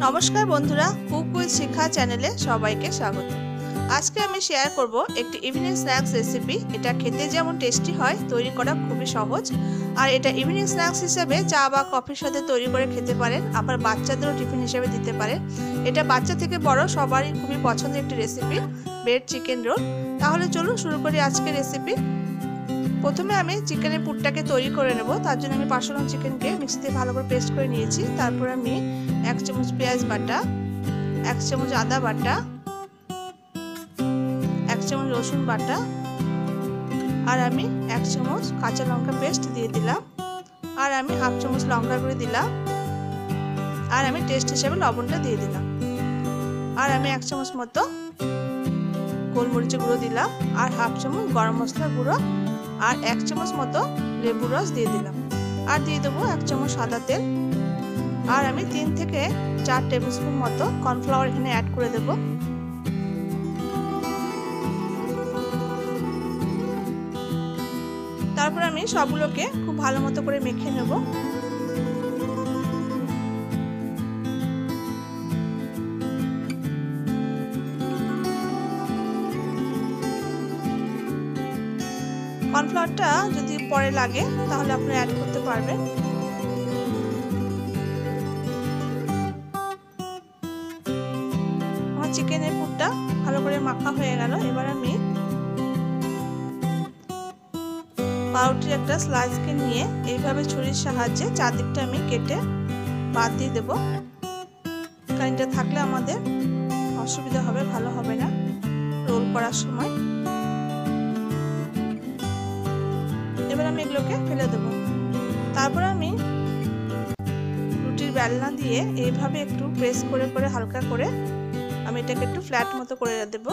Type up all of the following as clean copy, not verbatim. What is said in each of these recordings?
नमस्कार बंधुरा cook with शिखा चैनेले सबाइके स्वागत। आज के आमी शेयर करब एक इवनिंग स्नैक्स रेसिपि। एटा खेते जेमन टेस्टी हय तैरी करा खूबই सहज और एटा इवनिंग स्नैक्स हिसेबे चा बा कफिर साथे तैरी करे खेते पारेन, आबार बाच्चादेরও टिफिन हिसेबे दिते पारेन। एटा बाच्चा थेके बड़ो सबाরই खूबই पछंদের एकटी रेसिपि ब्रेड चिकेन रोल। ताहले चलुन शुरू करी आजकेर रेसिपि। प्रथमे आमी चिकेनेर पुरटाके तैरी करे नेब। तार जोन्नो आमी 500 ग्राम चिकेनके मिक्सिते भालो करे पेस्ट करे निয়েছি। तारपर आमी 1 চামচ পেঁয়াজ বাটা, 1 চামচ আদা বাটা, 1 চামচ রসুন বাটা আর আমি 1 চামচ কাঁচা লঙ্কা পেস্ট দিয়ে দিলাম আর আমি হাফ চামচ লঙ্কার গুঁড়ো দিলাম আর আমি টেস্ট হিসেবে লবণটা দিয়ে দিলাম আর আমি 1 চামচ মতো গোলমরিচের গুঁড়ো দিলাম আর হাফ চামচ গরম মশলার গুঁড়ো আর 1 চামচ মতো লেবুর রস দিয়ে দিলাম আর দিয়ে দেবো 1 চামচ সাদা তেল और आमी 3 থেকে 4 टेबिल स्पून मतो कॉर्नफ्लावर एखाने ऐड करे देब। तारपर आमी सबगुलोके खूब भालो मतो करे मेखे नेब। कॉर्नफ्लावरटा यदि परे लागे ताहले आपनारा ऐड करते पारबेन। चिकेनेर पुरटा भालो करे माखा हये गेल। एबार आमी पाउरुटिर एकटा स्लाइसके निये एइभाবে छुरिर साहाज्ये चारदिकटा आमी केटे बाद दिये देब। कारेंटटा थाकले आमादेर असुविधा होबे, भालो होबे ना रोल करार समय। एबार आमी एগুলোকে ফেলে দেব। তারপর আমি রুটির বেলনা দিয়ে এইভাবে একটু প্রেস করে করে হালকা করে আমি এটাকে একটু ফ্ল্যাট মতো করে দেব।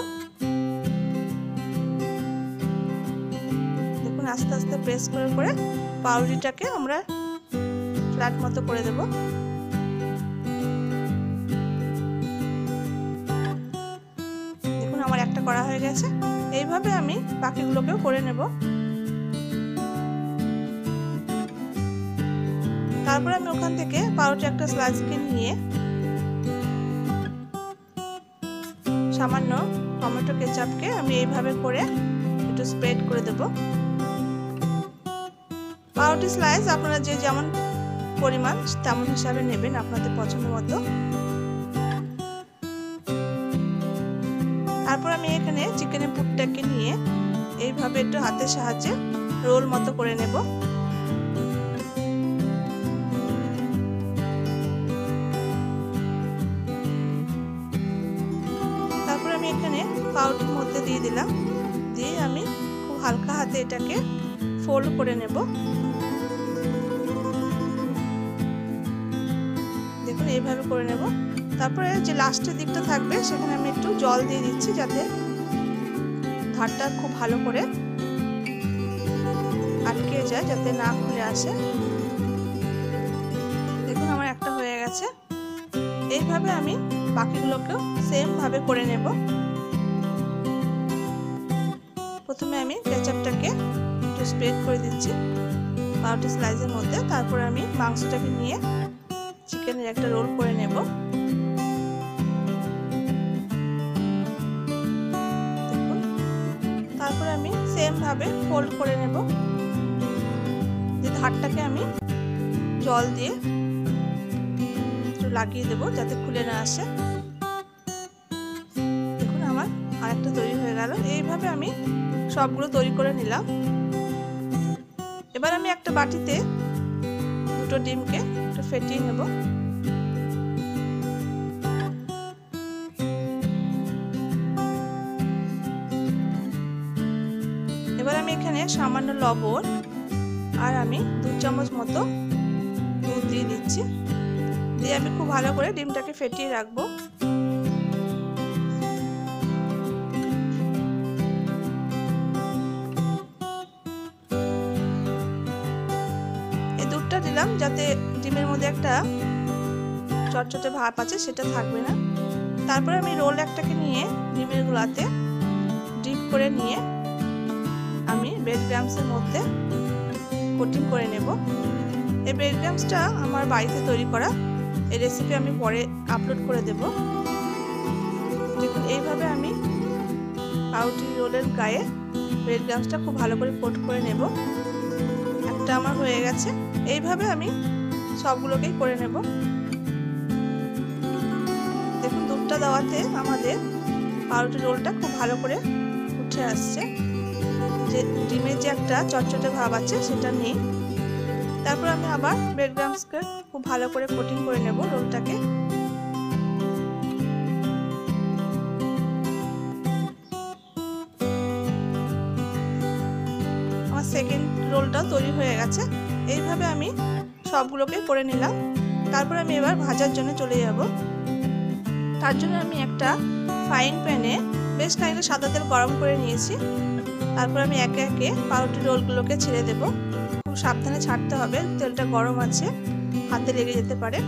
দেখুন আস্তে আস্তে প্রেস করে করে পাউরুটিটাকে আমরা ফ্ল্যাট মতো করে দেব। দেখুন আমার একটা করা হয়ে গেছে। এইভাবে আমি বাকিগুলোকেও করে নেব। তারপর আমি ওখান থেকে পাউরুটি একটা স্লাইসকে নিয়ে সামান্য টমেটো কেচাপকে আমি এইভাবে করে একটু স্প্রেড করে দেব। পাউরুটি স্লাইস আপনারা যে যেমন পরিমাণ তেমন হিসাবে নেবেন আপনাদের পছন্দ মতো। তারপর আমি এখানে চিকেনের পুরটাকে নিয়ে এইভাবে একটু হাতের সাহায্যে রোল মতো করে নেব। আমি এখানে পাউরুটির মধ্যে দিয়ে দিলাম, দিয়ে আমি খুব হালকা হাতে এটাকে ফোল্ড করে নেব। দেখুন এইভাবে করে নেব। তারপরে যে লাস্টের দিকটা থাকবে সেখানে আমি একটু জল দিয়ে দিচ্ছি যাতে ধারটা খুব ভালো করে আটকে যায়, যাতে না খুলে আসে। দেখুন আমার একটা হয়ে গেছে। এইভাবে আমি বাকিগুলোকেও সেম ভাবে করে নেব। প্রথমে আমি কেচাপটাকে একটু স্প্রেড করে দিচ্ছি পাউরুটি স্লাইসের মধ্যে। তারপর আমি মাংসটাকে নিয়ে চিকেনের একটা রোল করে নেব। দেখুন তারপর আমি সেম ভাবে ফোল্ড করে নেব। যে ধারটাকে আমি জল দিয়ে লাগিয়ে দেব যাতে খুলে না আসে। দেখুন আমার আরেকটা তৈরি হয়ে গেল। এইভাবে আমি সবগুলো তৈরি করে নিলাম। এবার আমি একটা বাটিতে দুটো ডিমকে একটু ফেটিয়ে নেব। এবার আমি এখানে সামান্য লবণ আর আমি 2 চামচ মতো দুধ দিয়ে দিচ্ছি। দিয়ে আমি খুব ভালো করে ডিমটাকে ফেটিয়ে রাখবো। এই দুধটা দিলাম যাতে ডিমের মধ্যে একটা চটচটে ভাব আছে সেটা থাকবে না। তারপরে আমি রোল একটাকে নিয়ে ডিমের গুলাতে ডিপ করে নিয়ে আমি ব্রেড ক্রাম্বসের মধ্যে কোটিং করে নেব। এই ব্রেড ক্রাম্বসটা আমার বাড়িতে তৈরি করা এই রেসিপি আমি পরে আপলোড করে দেব। দেখুন এইভাবে আমি পাউরুটি রোলের গায়ে ব্রেড ক্রাম্বসটা খুব ভালো করে কোট করে নেব। একটা আমার হয়ে গেছে, এইভাবে আমি সবগুলোকেই করে নেব। দেখুন দুধটা দেওয়াতে আমাদের পাউরুটি রোলটা খুব ভালো করে উঠে আসছে, যে ডিমের যে একটা চটচটে ভাব আছে সেটা নেই। তারপর আমি আবার ব্রেড ক্রাম্বসকে খুব ভালো করে কোটিং করে নেব রোলটাকে। আমার সেকেন্ড রোলটাও তৈরি হয়ে গেছে। এইভাবে আমি সবগুলোকে করে নিলাম। তারপর আমি এবার ভাজার জন্য চলে যাব। তার জন্য আমি একটা ফ্রাইং প্যানে বেশ খানিকটা সাদা তেল গরম করে নিয়েছি। তারপর আমি একে একে পাউরুটি রোলগুলোকে ছেড়ে দেব। খুব সাবধানে ছাড়তে হবে, তেলটা গরম আছে, হাতে লেগে যেতে পারে।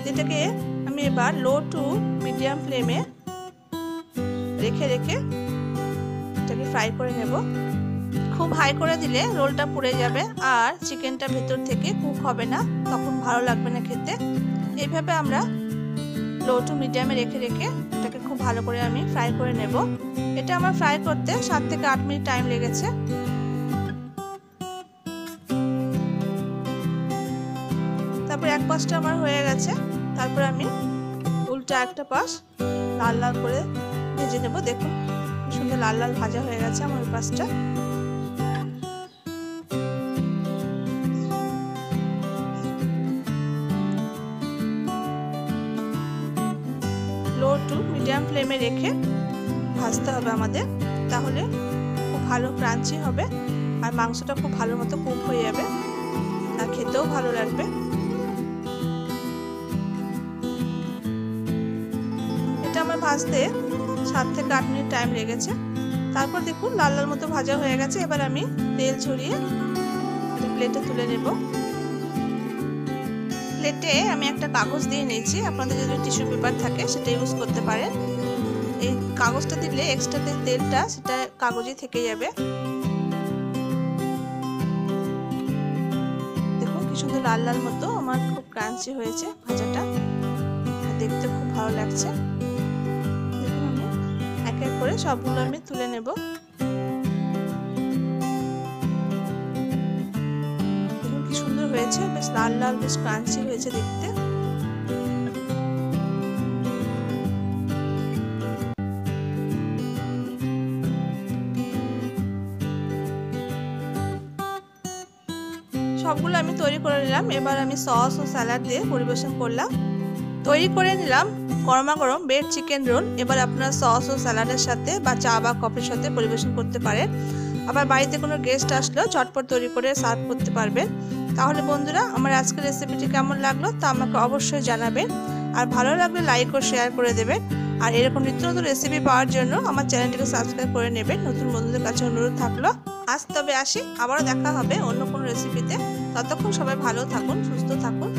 এটাকে আমি এবার লো টু মিডিয়াম ফ্লেমে রেখে রেখে এটাকে ফ্রাই করে নেব। খুব হাই করে দিলে রোলটা পুড়ে যাবে আর চিকেনটা ভেতর থেকে কুক হবে না, তখন ভালো লাগবে না খেতে। এইভাবে আমরা লো টু মিডিয়ামে রেখে রেখে এটাকে খুব ভালো করে আমি ফ্রাই করে নেব। এটা আমার ফ্রাই করতে 7 থেকে 8 মিনিট টাইম লেগেছে। তারপর এক পাশটা আমার হয়ে গেছে। তারপর আমি উল্টা একটা পাশ লাল লাল করে ভেজে নেব। দেখুন সুন্দর লাল লাল ভাজা হয়ে গেছে আমার ওই পাশটা। লো টু মিডিয়াম ফ্লেমে রেখে ভাজতে হবে আমাদের, তাহলে খুব ভালো ক্রাঞ্চি হবে আর মাংসটা খুব ভালো মতো কুক হয়ে যাবে আর খেতেও ভালো লাগবে। এটা আমার ভাজতে 7 থেকে 8 মিনিট টাইম লেগেছে। তারপর দেখুন লাল লাল মতো ভাজা হয়ে গেছে। এবার আমি তেল ছড়িয়ে প্লেটে তুলে নেব। প্লেটে আমি একটা কাগজ দিয়ে নিয়েছি, আপনাদের যদি টিস্যু পেপার থাকে সেটা ইউজ করতে পারেন। এই কাগজটা দিলে এক্সট্রা তেলটা সেটা কাগজে থেকে যাবে। দেখুন কি সুন্দর লাল লাল মতো আমার খুব ক্রাঞ্চি হয়েছে ভাজাটা, দেখতে খুব ভালো লাগছে। দেখুন আমি এক এক করে সবগুলো আমি তুলে নেব। দেখুন কি সুন্দর হয়েছে, বেশ লাল লাল বেশ ক্রাঞ্চি হয়েছে দেখতে। সবগুলো আমি তৈরি করে নিলাম। এবার আমি সস ও স্যালাড দিয়ে পরিবেশন করলাম। তৈরি করে নিলাম গরমা গরম ব্রেড চিকেন রোল। এবার আপনারা সস ও স্যালাডের সাথে বা চা বা কফির সাথে পরিবেশন করতে পারেন। আবার বাড়িতে কোনো গেস্ট আসলেও ঝটপট তৈরি করে সার্ভ করতে পারবেন। তাহলে বন্ধুরা আমার আজকের রেসিপিটি কেমন লাগলো তা আমাকে অবশ্যই জানাবেন, আর ভালো লাগলে লাইক ও শেয়ার করে দেবেন। আর এরকম নিত্য নতুন রেসিপি পাওয়ার জন্য আমার চ্যানেলটিকে সাবস্ক্রাইব করে নেবেন। নতুন বন্ধুদের কাছে অনুরোধ থাকলো। আজ তবে আসি, আবারও দেখা হবে অন্য কোনো রেসিপিতে। ততক্ষণ সবাই ভালো থাকুন, সুস্থ থাকুন।